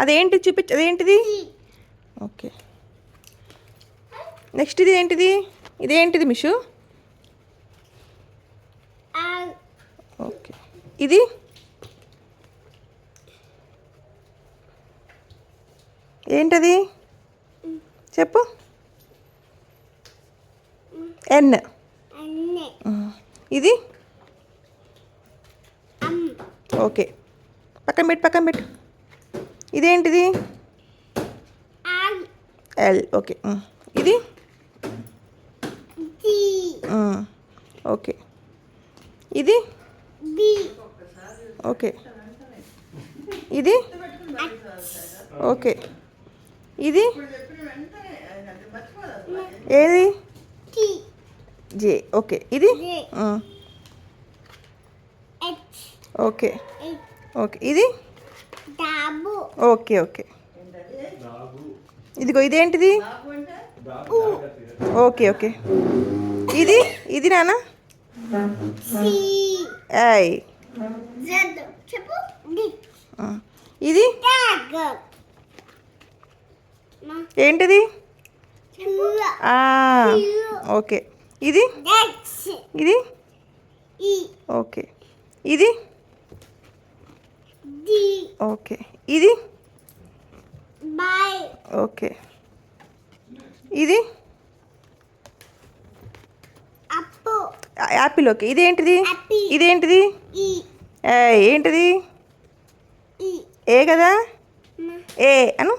అదేంటి చూపించు, అదేంటిది? ఓకే, నెక్స్ట్ ఇది ఏంటిది? ఇదేంటిది మిషు? ఓకే, ఇది ఏంటది చెప్పు. ఎన్. ఇది ఓకే, పక్కన పెట్టు, పక్కన పెట్టు. ఇదేంటిది? ఎల్. ఓకే, ఇది ఓకే, ఇది ఓకే, ఇది ఓకే, ఇది ఏది? జే. ఓకే, ఇది ఓకే ఓకే, ఇది ఓకే ఓకే. ఇదిగో ఇదేంటిది? ఓకే ఓకే, ఇది ఇది నానా ఐ. ఇది ఏంటిది? ఓకే, ఇది ఇది ఓకే, ఇది ఓకే, ఇది ఓకే, ఇది యాపిల్. ఓకే, ఇదేంటిది? ఇదేంటిది? ఏంటిది? ఏ కదా? ఏ అను.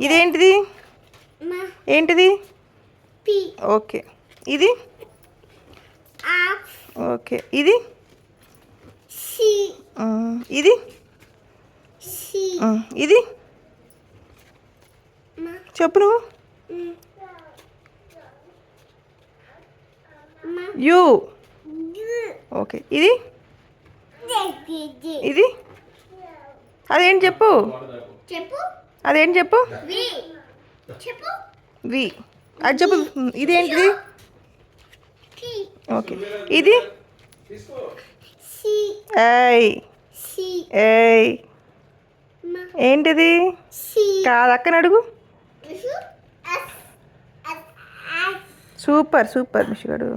ఇదేంటిది? ఏంటిది? ఓకే, ఇది ఓకే, ఇది ఇది ఇది చెప్పు నువ్వు. యూ. ఓకే, ఇది ఇది అదేంటి చెప్పు, అదేంటి చెప్పు. వి. అది చెప్పు. ఇదేంటిది? ఓకే, ఇది ఏయ్ ఏయ్ ఏంటిది? కాదు, అక్కని అడుగు. Super super మిషుగాడు.